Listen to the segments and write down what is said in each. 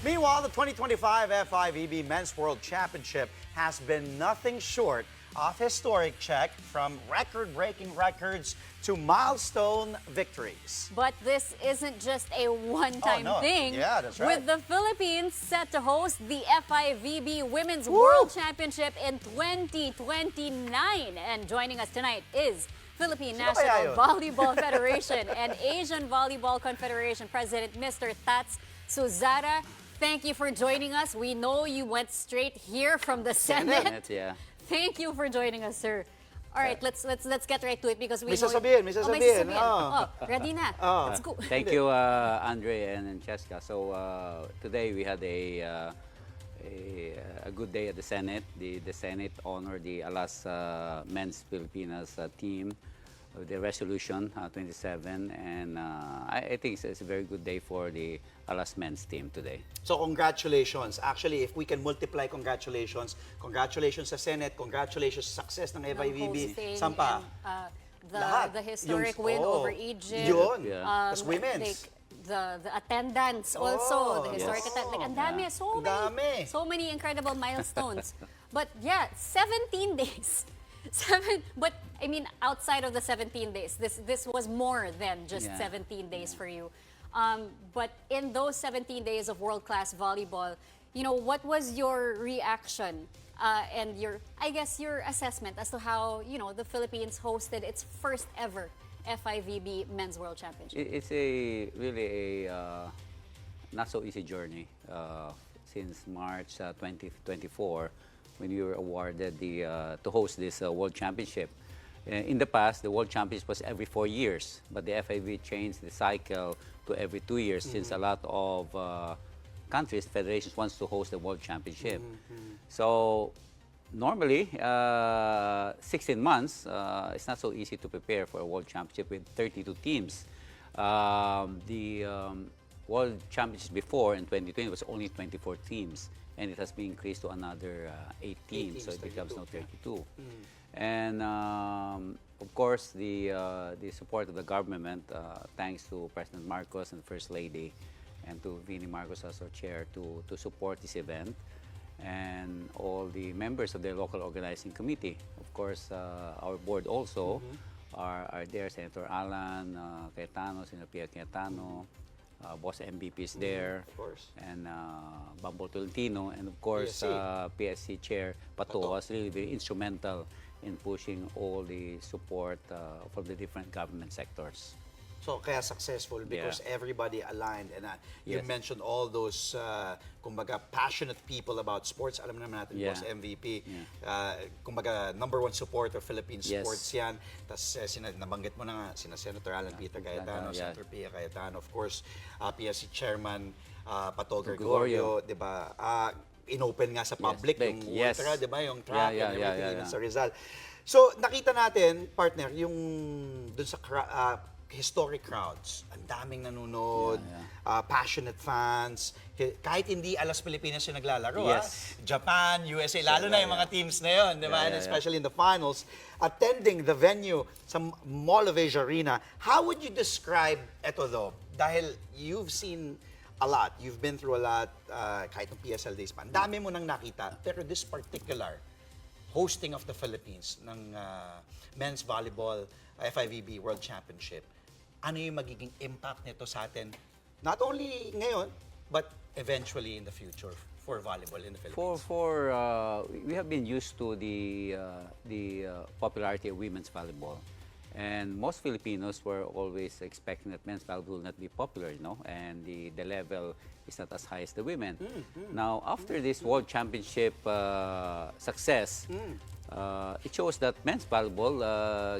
Meanwhile, the 2025 FIVB Men's World Championship has been nothing short of historic check, from record-breaking records to milestone victories. But this isn't just a one-time thing. Yeah, that's right. With the Philippines set to host the FIVB Women's World Championship in 2029. And joining us tonight is Philippine National Volleyball Federation and Asian Volleyball Confederation President Mr. Tats Suzara. Thank you for joining us. We know you went straight here from the Senate. Yeah. Thank you for joining us, sir. All right, let's get right to it because we may know... sasabihin. Ready na. Let's go. Thank you, Andre and Cheska. So today we had a good day at the Senate. The Senate honored the Alas Men's Pilipinas team with the resolution 27, and I think it's a very good day for the Alas Men's team today. So congratulations. Actually, if we can multiply congratulations sa Senate, congratulations sa success ng FIVB. Sampa. The historic win over Egypt. Yun. As women's. The attendance also, the historic attendance. Like, ang dami, so many incredible milestones. But yeah, 17 days. But I mean, outside of the 17 days, this was more than just 17 days for you. But in those 17 days of world-class volleyball, you know, what was your reaction and I guess your assessment as to how, you know, the Philippines hosted its first ever FIVB Men's World Championship? It's really a not so easy journey since March 2024, when we were awarded to host this World Championship. In the past, the World Championship was every 4 years, but the FIVB changed the cycle to every 2 years since a lot of countries, federations wants to host the World Championship. So normally, 16 months, it's not so easy to prepare for a World Championship with 32 teams. The World Championships before in 2020 was only 24 teams, and it has been increased to another 8 teams, so it becomes now 32. And of course, the support of the government, thanks to President Marcos and First Lady, and to Vinnie Marcos as our chair, to support this event, and all the members of the local organizing committee. Of course, our board also are there. Senator Alan Cayetano, Senator Pia Cayetano, Boss MVP is there, of course, and Bambol Tolentino, and of course PSC Chair Pato was really very instrumental in pushing all the support from the different government sectors. So kaya successful because everybody aligned, and you mentioned all those kumbaga passionate people about sports. Alam naman natin Boss MVP, kumbaga #1 supporter Philippine sports yan. Tapos nabanggit mo na nga sina Senator Alan Peter Cayetano, Senator Pia Cayetano, of course PSC Chairman Pato Gregorio, di ba? Inopen nga sa public yung ultra, di ba? Yung track and everything sa Rizal. So nakita natin, partner, yung dun sa historic crowds. Ang daming nanonood, passionate fans. Kahit hindi Alas Pilipinas yung naglalaro, Japan, USA, lalo na yung mga teams na yun, di ba? And especially in the finals, attending the venue sa Mall of Asia Arena. How would you describe ito though? Dahil you've seen a lot, you've been through a lot, kahit ng PSL days pa. Ang dami mo nang nakita, pero this particular hosting of the Philippines ng men's volleyball FIVB World Championship, ano yung magiging impact nito sa atin, not only ngayon, but eventually in the future for volleyball in the Philippines? We have been used to the popularity of women's volleyball. And most Filipinos were always expecting that men's volleyball will not be popular, you know, and the level is not as high as the women. Now, after this World Championship success, it shows that men's volleyball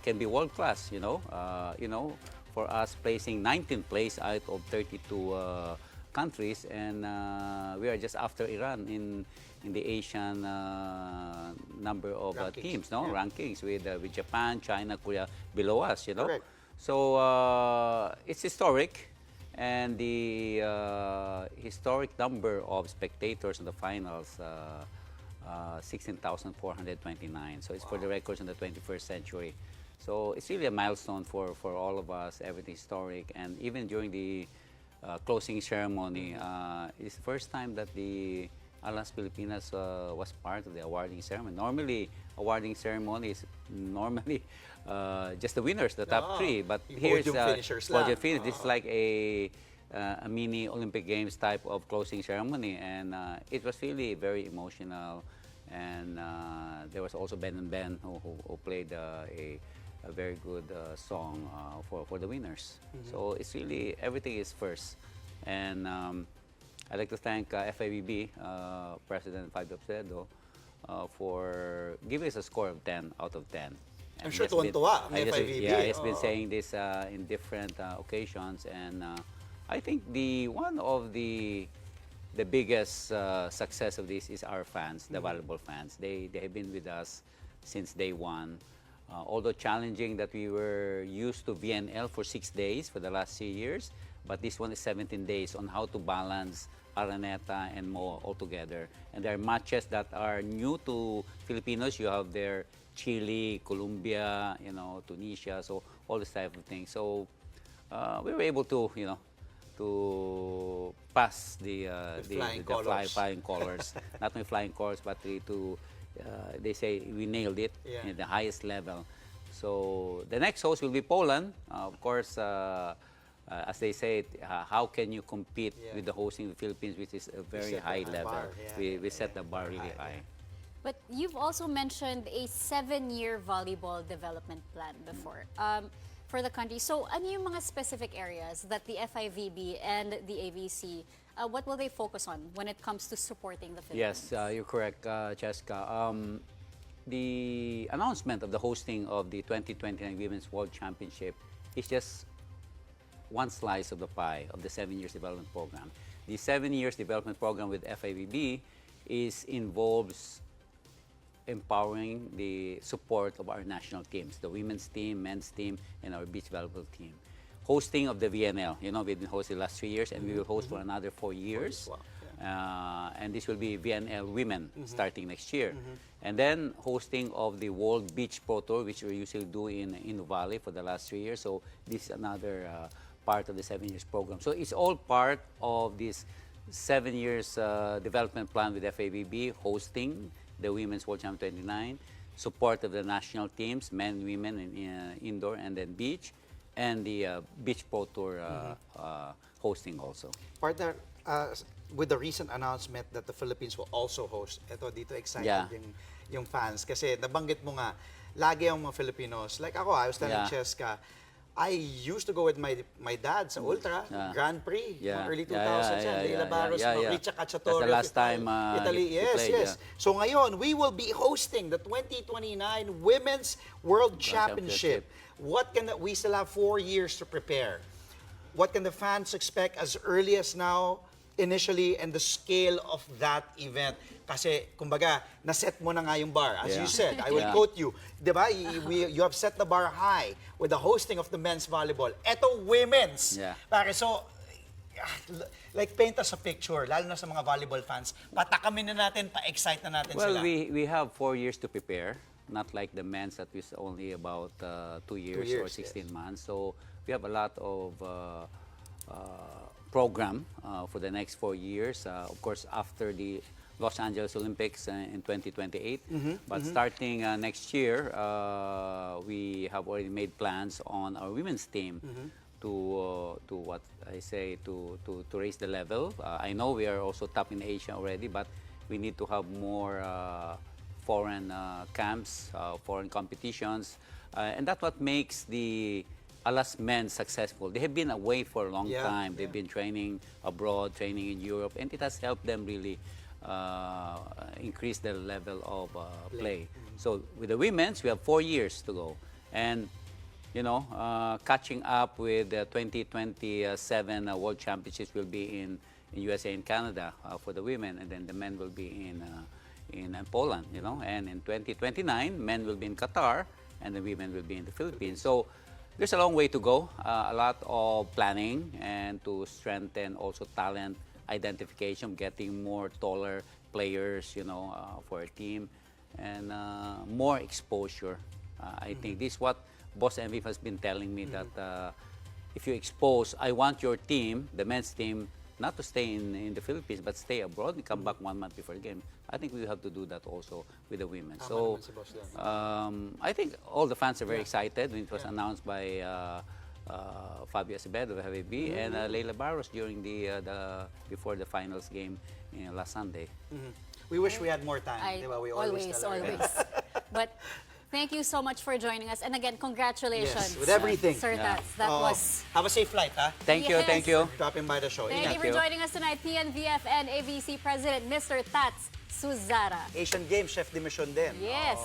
can be world class. You know, for us placing 19th place out of 32 countries, and we are just after Iran in the Asian number of teams, rankings with Japan, China, Korea below us. You know, so it's historic. And the historic number of spectators in the finals, 16,429. So it's for the records in the 21st century. So it's really a milestone for all of us, everything historic. And even during the closing ceremony. It's the first time that the Alas Pilipinas was part of the awarding ceremony. Normally, awarding ceremony is normally just the winners, the top three. But here's podium finish. This is like a mini Olympic Games type of closing ceremony, and it was really very emotional. And there was also Ben and Ben who played a very good song for the winners. So it's really, everything is first. And I'd like to thank FIVB, President Fabio for giving us a score of 10 out of 10. I'm sure tuwan-tuwa ang FIVB. Yeah, he's been saying this in different occasions, and I think one of the biggest success of this is our fans, the volleyball fans. They have been with us since day one. Although challenging that we were used to VNL for 6 days for the last 3 years, but this one is 17 days on how to balance Araneta and Mo all together. And there are matches that are new to Filipinos. You have their Chile, Colombia, Tunisia, so all this type of thing. So we were able to, to pass the flying colors. Not only flying colors, but they say we nailed it in the highest level. So the next host will be Poland. Of course, as they say, how can you compete with the hosting the Philippines, which is a very high level. We set the bar really high. But you've also mentioned a 7-year volleyball development plan before for the country. So ano yung mga specific areas that the FIVB and the AVC, what will they focus on when it comes to supporting the Philippines? Yes, you're correct, Cheska. The announcement of the hosting of the 2029 Women's World Championship is just one slice of the pie of the 7 years development program. The 7 years development program with FIVB involves empowering the support of our national teams, the women's team, men's team, and our beach volleyball team. Hosting of the VNL, we've been hosting the last 3 years, and we will host for another 4 years. And this will be VNL Women starting next year. And then hosting of the World Beach Pro Tour, which we usually do in Valley for the last 3 years. So this is another part of the 7 years program. So it's all part of this 7 years development plan with FAVB, hosting the Women's World Championship 29, support of the national teams, men, women, in indoor and then beach, and the Beach Pro Tour hosting also. Partner, with the recent announcement that the Philippines will also host, dito excited yung fans. Kasi nabanggit mo nga, lagi ang mga Filipinos, like ako, I was telling Cheska, I used to go with my dad sa Ultra, Grand Prix, early 2000s yan. Leila Barros, Richa Cacciatore. That's the last time Italy. he played. So ngayon, we will be hosting the 2029 Women's World Championship. We still have 4 years to prepare. What can the fans expect as early as now, initially, and the scale of that event? Kasi, kumbaga, naset mo na nga yung bar. As you said, I will quote you. Diba? You have set the bar high with the hosting of the men's volleyball. Eto, women's. Pare, so, like, paint us a picture, lalo na sa mga volleyball fans. Patakamin na natin, pa-excite na natin sila. Well, we have 4 years to prepare. Not like the men's that is only about 2 years or 16 months. So, we have a lot of program for the next 4 years. Of course, after the Los Angeles Olympics in 2028. But starting next year, we have already made plans on our women's team to what I say, to raise the level. I know we are also top in Asia already, but we need to have more foreign camps, foreign competitions. And that's what makes the Alas men successful. They have been away for a long time. They've been training abroad, training in Europe, and it has helped them really increase their level of play. So with the women's, we have 4 years to go. And, catching up with the 2027 World Championships will be in USA and Canada for the women, and then the men will be in Poland, And in 2029, men will be in Qatar, and the women will be in the Philippines. So there's a long way to go, a lot of planning, and to strengthen also talent identification, getting more taller players, for a team, and more exposure. I think this is what Boss MVP has been telling me, that if you expose, I want your team, the men's team, not to stay in the Philippines, but stay abroad and come back 1 month before the game. I think we have to do that also with the women. So I think all the fans are very excited when it was announced by Fabio Acevedo of FIVB and Leila Barros during before the finals game last Sunday. We wish we had more time. Diba? We always. But thank you so much for joining us. And again, congratulations. Yes, with everything. Sir Tats. That was... Have a safe flight, ha? Thank you, thank you. Dropping by the show. Thank you for joining us tonight, PNVF and ABC President, Mr. Tats Suzara. Asian Games, chef de mission din. Yes.